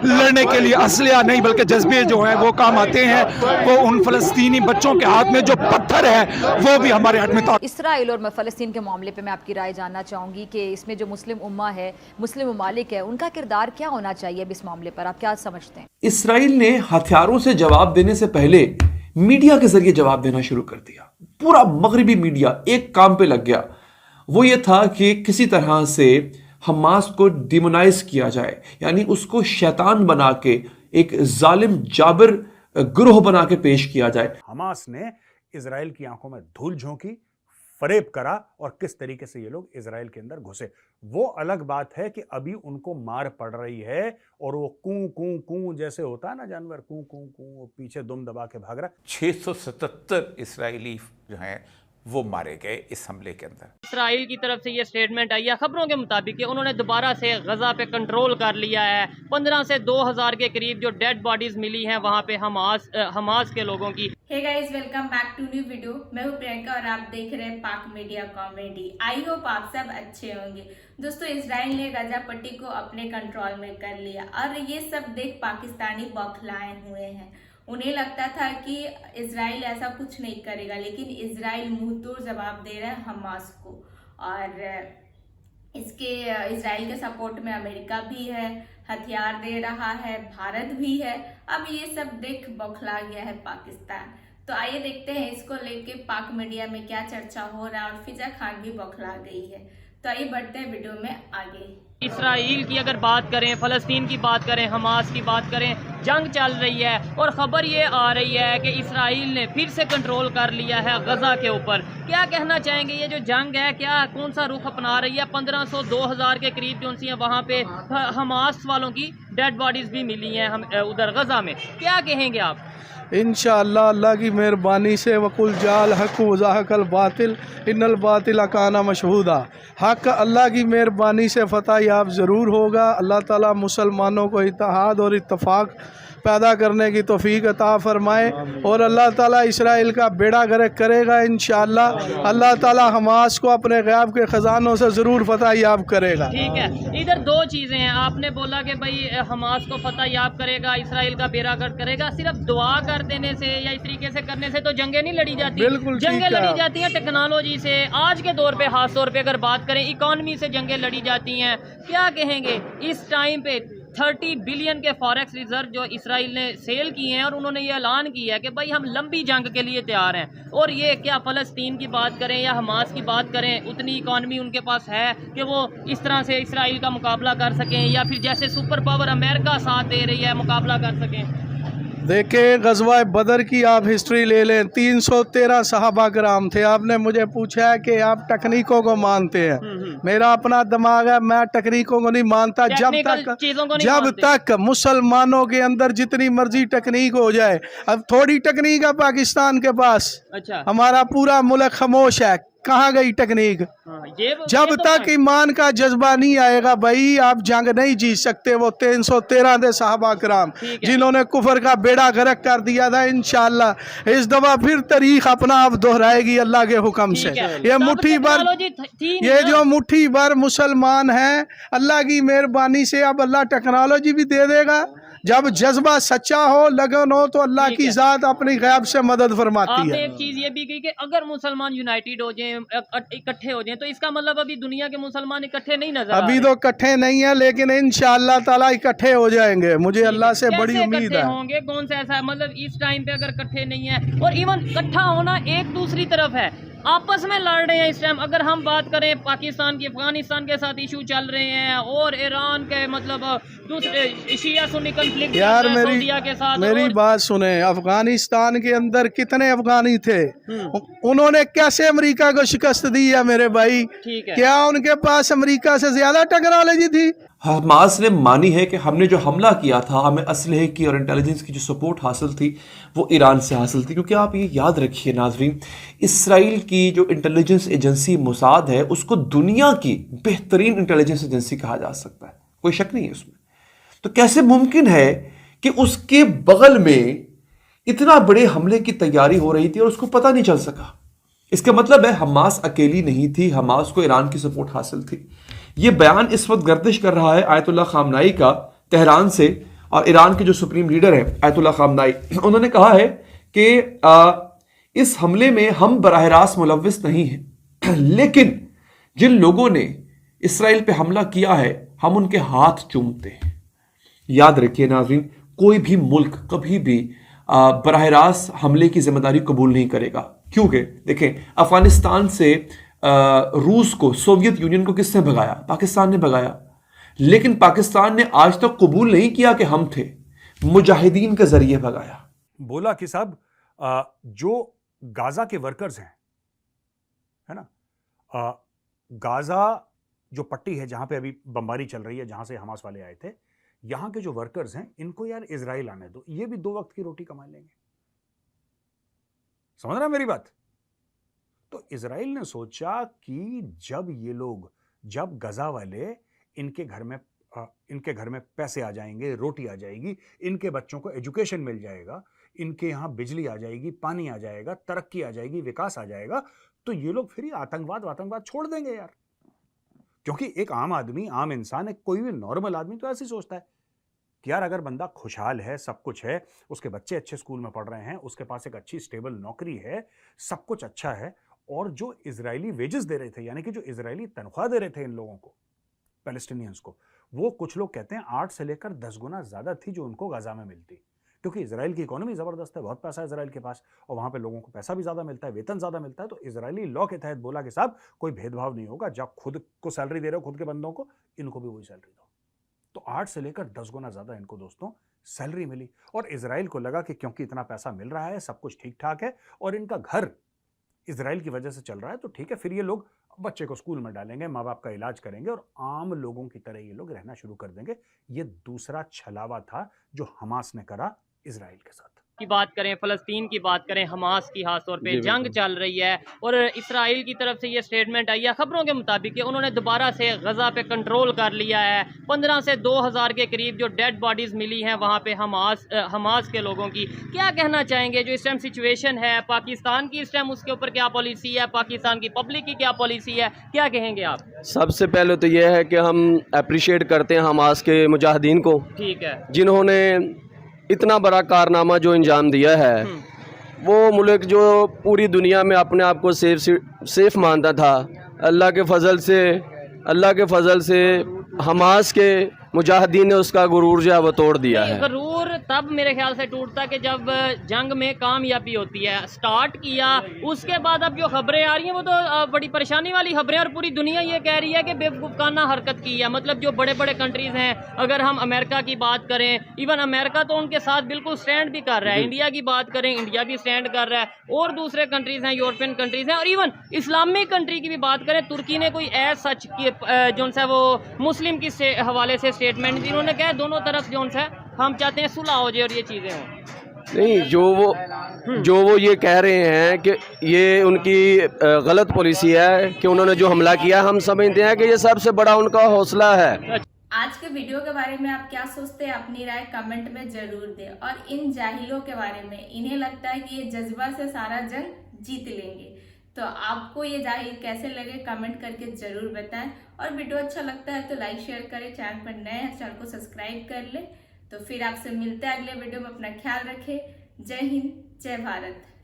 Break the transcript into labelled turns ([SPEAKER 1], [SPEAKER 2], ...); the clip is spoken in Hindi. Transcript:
[SPEAKER 1] लड़ने के लिए असलिया नहीं बल्कि जज्बे जो हैं वो काम आते हैं। वो उन फ़लस्तीनी बच्चों के हाथ में जो पत्थर है वो भी हमारे हाथ में।
[SPEAKER 2] इसराइल और फ़लस्तीन के मामले पे मैं आपकी राय जानना चाहूँगी कि इसमें जो मुस्लिम उम्मा है, मुस्लिम ममालिक है, उनका किरदार क्या होना चाहिए इस मामले पर, आप क्या समझते हैं?
[SPEAKER 3] इसराइल ने हथियारों से जवाब देने से पहले मीडिया के जरिए जवाब देना शुरू कर दिया। पूरा मगरिबी मीडिया एक काम पे लग गया, वो ये था कि किसी तरह से हमास को डिमोनाइज किया जाए, यानी उसको शैतान बना के एक जालिम जाबिर ग्रोह बना के पेश किया जाए।
[SPEAKER 4] हमास ने इजराइल की आंखों में धूल झोंकी, फरेब करा और किस तरीके से ये लोग इजराइल के अंदर घुसे। वो अलग बात है कि अभी उनको मार पड़ रही है और वो कूं कूं कूं जैसे होता है ना जानवर, कूं कूं कूं, वो पीछे दुम दबा के भाग रहा है।
[SPEAKER 5] 677 इसराइली जो हैं वो मारे गए इस हमले के अंदर।
[SPEAKER 6] इसराइल की तरफ से ये स्टेटमेंट आई है खबरों के मुताबिक कि उन्होंने दोबारा से गजा पे कंट्रोल कर लिया है। 15 से 2000 के करीब जो डेड बॉडीज मिली हैं वहाँ पे हमास के लोगों की।
[SPEAKER 7] Hey guys, welcome back to new video. मैं हूँ प्रियंका और आप देख रहे हैं पाक मीडिया कॉमेडी। आई होप आप सब अच्छे होंगे। दोस्तों, इजराइल ने गजा पट्टी को अपने कंट्रोल में कर लिया और ये सब देख पाकिस्तानी बौखलाए हुए हैं। उन्हें लगता था कि इजराइल ऐसा कुछ नहीं करेगा, लेकिन इजराइल मुंहतोड़ जवाब दे रहा है हमास को। और इसके इजराइल के सपोर्ट में अमेरिका भी है, हथियार दे रहा है, भारत भी है। अब ये सब देख बौखला गया है पाकिस्तान। तो आइए देखते हैं इसको लेके पाक मीडिया में क्या चर्चा हो रहा है और फिजा खान भी बौखला गई है। तो आइए बढ़ते हैं वीडियो में आगे।
[SPEAKER 6] इसराइल की अगर बात करें, फ़लस्तीन की बात करें, हमास की बात करें, जंग चल रही है और ख़बर ये आ रही है कि इसराइल ने फिर से कंट्रोल कर लिया है गजा के ऊपर। क्या कहना चाहेंगे, ये जो जंग है क्या कौन सा रुख अपना रही है? 1500-2000 के करीब जो सी हैं वहाँ पे हमास वालों की डेड बॉडीज़ भी मिली हैं हम उधर गजा में। क्या कहेंगे आप?
[SPEAKER 8] इंशाअल्लाह अल्लाह की मेहरबानी से वकुल जाल हक वज़ाहकल बातिल इन्नल बातिल काना मशहूदा। हक अल्लाह की मेहरबानी से फ़तह याब ज़रूर होगा। अल्लाह ताला मुसलमानों को इत्तेहाद और इत्तफाक पैदा करने की तौफीक अता फरमाए और अल्लाह ताला इसराइल का बेड़ा गर्क करेगा इंशाअल्लाह। अल्लाह ताला हमास को अपने गैब के ख़जानों से ज़रूर फ़तह याब करेगा।
[SPEAKER 6] ठीक है, इधर दो चीज़ें हैं। आपने बोला कि भाई हमास को फ़तह याब करेगा, इसराइल का बेड़ा गर्क करेगा। सिर्फ दुआ कर देने से या इस तरीके से करने से तो जंगें नहीं लड़ी जाती।
[SPEAKER 8] बिल्कुल,
[SPEAKER 6] जंगें लड़ी जाती हैं टेक्नोलॉजी से। आज के दौर पे खास तौर पे अगर बात करें, इकॉनमी से जंगें लड़ी जाती हैं। क्या कहेंगे इस टाइम पे 30 बिलियन के फॉरेक्स रिजर्व जो इसराइल ने सेल किए हैं और उन्होंने ये ऐलान किया है कि भाई हम लंबी जंग के लिए तैयार हैं। और ये क्या फ़लस्तीन की बात करें या हमास की बात करें, उतनी इकॉनमी उनके पास है कि वो इस तरह से इसराइल का मुकाबला कर सकें, या फिर जैसे सुपर पावर अमेरिका साथ दे रही है मुकाबला कर सकें?
[SPEAKER 8] देखें, ग़ज़वा बदर की आप हिस्ट्री ले लें, 313 सहाबा कराम थे। आपने मुझे पूछा है कि आप तकनीकों को मानते हैं। मेरा अपना दिमाग है, मैं तकनीकों को नहीं मानता। जब तक मुसलमानों के अंदर जितनी मर्जी तकनीक हो जाए, अब थोड़ी तकनीक है पाकिस्तान के पास।
[SPEAKER 6] अच्छा,
[SPEAKER 8] हमारा पूरा मुल्क खामोश है। कहाँ गई तकनीक? जब तक ईमान का जज्बा नहीं आएगा भाई, आप जंग नहीं जीत सकते। वो 313 थे साहबा कराम जिन्होंने कुफर का बेड़ा गर्क कर दिया था। इंशाअल्लाह इस दफा फिर तारीख अपना आप दोहराएगी अल्लाह के हुक्म से। ये मुट्ठी भर, ये जो मुट्ठी भर मुसलमान हैं, अल्लाह की मेहरबानी से अब अल्लाह टेक्नोलॉजी भी दे देगा। जब जज्बा सच्चा हो, लगन हो, तो अल्लाह की ज़ात अपनी गैब से मदद फरमाती है।
[SPEAKER 6] एक चीज़ ये भी कही कि अगर मुसलमान यूनाइटेड हो जाएं, इकट्ठे हो जाएं, तो इसका मतलब अभी दुनिया के मुसलमान इकट्ठे नहीं नजर
[SPEAKER 8] अभी तो इकट्ठे नहीं है, लेकिन इंशाअल्लाह ताला इकट्ठे हो जाएंगे। मुझे अल्लाह से बड़ी उम्मीद है।
[SPEAKER 6] होंगे कौन सा ऐसा, मतलब इस टाइम पे अगर इकट्ठे नहीं है, और इवन इकट्ठा होना एक दूसरी तरफ है, आपस में लड़ रहे हैं इस टाइम। अगर हम बात करें पाकिस्तान की, अफगानिस्तान के साथ इशू चल रहे हैं और ईरान के, मतलब दूसरे शिया सुन्नी कॉन्फ्लिक्ट
[SPEAKER 8] यार, मेरी
[SPEAKER 6] और...
[SPEAKER 8] बात सुने। अफगानिस्तान के अंदर कितने अफगानी थे? उन्होंने कैसे अमेरिका को शिकस्त दी है मेरे भाई? क्या उनके पास अमेरिका से ज्यादा टेक्नोलॉजी थी?
[SPEAKER 3] हमास ने मानी है कि हमने जो हमला किया था, हमें असलहे की और इंटेलिजेंस की जो सपोर्ट हासिल थी वो ईरान से हासिल थी। क्योंकि आप ये याद रखिए नाजरीन, इसराइल की जो इंटेलिजेंस एजेंसी मोसाद है उसको दुनिया की बेहतरीन इंटेलिजेंस एजेंसी कहा जा सकता है, कोई शक नहीं है उसमें। तो कैसे मुमकिन है कि उसके बगल में इतना बड़े हमले की तैयारी हो रही थी और उसको पता नहीं चल सका? इसका मतलब है हमास अकेली नहीं थी, हमास को ईरान की सपोर्ट हासिल थी। ये बयान इस वक्त गर्दिश कर रहा है आयतुल्लाह खामनाई का तेहरान से, और ईरान के जो सुप्रीम लीडर है आयतुल्लाह खामनाई, उन्होंने कहा है कि इस हमले में हम बराह रास्त मुलव्विस नहीं हैं, लेकिन जिन लोगों ने इसराइल पे हमला किया है हम उनके हाथ चूमते हैं। याद रखिए नाज़रीन, कोई भी मुल्क कभी भी बराह रास्त हमले की जिम्मेदारी कबूल नहीं करेगा, क्योंकि देखें अफगानिस्तान से रूस को, सोवियत यूनियन को किसने भगाया? पाकिस्तान ने भगाया। लेकिन पाकिस्तान ने आज तक कबूल नहीं किया कि हम थे, मुजाहिदीन के जरिए भगाया।
[SPEAKER 4] बोला कि साहब जो गाजा के वर्कर्स हैं, है ना, गाजा जो पट्टी है जहां पे अभी बमबारी चल रही है, जहां से हमास वाले आए थे, यहां के जो वर्कर्स हैं इनको यार इजराइल आने दो, ये भी 2 वक्त की रोटी कमा लेंगे। समझ रहा मेरी बात? तो इजराइल ने सोचा कि जब गजा वाले इनके घर में पैसे आ जाएंगे, रोटी आ जाएगी, इनके बच्चों को एजुकेशन मिल जाएगा, इनके यहां बिजली आ जाएगी, पानी आ जाएगा, तरक्की आ जाएगी, विकास आ जाएगा, तो ये लोग फिर आतंकवाद छोड़ देंगे यार। क्योंकि एक आम आदमी, आम इंसान, एक कोई भी नॉर्मल आदमी तो ऐसे ही सोचता है कि यार अगर बंदा खुशहाल है, सब कुछ है, उसके बच्चे अच्छे स्कूल में पढ़ रहे हैं, उसके पास एक अच्छी स्टेबल नौकरी है, सब कुछ अच्छा है, और जो इजरायली वेजेस दे रहे थे, यानी कि जो इजरायली तनख्वाह दे रहे थे इन लोगों को, पैलेस्टीनियंस को, वो कुछ लोग कहते हैं 8 से लेकर 10 गुना ज्यादा थी जो उनको गाजा में मिलती। क्योंकि इजराइल की इकोनॉमी जबरदस्त है, बहुत पैसा है इजराइल के पास, और वहां पे लोगों को पैसा भी ज्यादा मिलता है, वेतन ज्यादा मिलता है। तो इजरायली लॉ के तहत बोला कि साहब कोई भेदभाव नहीं होगा, जब खुद को सैलरी दे रहे हो खुद के बंदों को, इनको भी वही सैलरी दो। तो 8 से लेकर 10 गुना ज्यादा इनको दोस्तों सैलरी मिली, और इजराइल को लगा कि क्योंकि इतना पैसा मिल रहा है, सब कुछ ठीक ठाक है, और इनका घर इजराइल की वजह से चल रहा है, तो ठीक है, फिर ये लोग बच्चे को स्कूल में डालेंगे, माँ बाप का इलाज करेंगे, और आम लोगों की तरह ये लोग रहना शुरू कर देंगे। ये दूसरा छलावा था जो हमास ने करा इजराइल के साथ।
[SPEAKER 6] की बात करें, फ़लस्तीन की बात करें, हमास की खास तौर पे जंग चल रही है, और इसराइल की तरफ से ये स्टेटमेंट आई है खबरों के मुताबिक कि उन्होंने दोबारा से गजा पे कंट्रोल कर लिया है। 15 से 2000 के करीब जो डेड बॉडीज़ मिली हैं वहाँ पे हमास के लोगों की। क्या कहना चाहेंगे जो इस टाइम सिचुएशन है, पाकिस्तान की इस टाइम उसके ऊपर क्या पॉलिसी है, पाकिस्तान की पब्लिक की क्या पॉलिसी है, क्या कहेंगे आप? सबसे
[SPEAKER 9] पहले तो यह है कि हम अप्रिशिएट करते हैं हमास के मुजाहिदीन को, ठीक है, जिन्होंने इतना बड़ा कारनामा जो अंजाम दिया है। वो मुल्क जो पूरी दुनिया में अपने आप को सेफ मानता था, अल्लाह के फजल से हमास के मुजाहिदीन ने उसका गुरूर जो है वो तोड़ दिया है।
[SPEAKER 6] गुरूर तब मेरे ख्याल से टूटता कि जब जंग में कामयाबी होती है। स्टार्ट किया, उसके बाद अब जो खबरें आ रही हैं वो तो बड़ी परेशानी वाली खबरें, और पूरी दुनिया ये कह रही है कि बेवकूफ़ाना हरकत की है। मतलब जो बड़े बड़े कंट्रीज़ हैं, अगर हम अमेरिका की बात करें, इवन अमेरिका तो उनके साथ बिल्कुल स्टैंड भी कर रहा है, इंडिया की बात करें, इंडिया भी स्टैंड कर रहा है, और दूसरे कंट्रीज़ हैं, यूरोपियन कंट्रीज़ हैं, और इवन इस्लामिक कंट्री की भी बात करें, तुर्की ने कोई सच जो सा वो मुस्लिम की हवाले से स्टेटमेंट दी, उन्होंने कहा दोनों तरफ जो है हम चाहते हैं सुलह हो जाए और ये चीज़ें हों।
[SPEAKER 9] नहीं, जो वो ये कह रहे हैं कि ये उनकी गलत पॉलिसी है कि उन्होंने जो हमला किया, हम समझते हैं कि ये सबसे बड़ा उनका हौसला है।
[SPEAKER 7] आज के वीडियो के बारे में आप क्या सोचते हैं, अपनी राय कमेंट में जरूर दें। और इन जाहिलों के बारे में, इन्हें लगता है कि ये जज्बा से सारा जंग जीत लेंगे, तो आपको ये जाहिल कैसे लगे कमेंट करके जरूर बताएं। और वीडियो अच्छा लगता है तो लाइक शेयर करें, चैनल पर नए हैं चैनल को सब्सक्राइब कर लें। तो फिर आपसे मिलते हैं अगले वीडियो में, अपना ख्याल रखें। जय हिंद, जय भारत।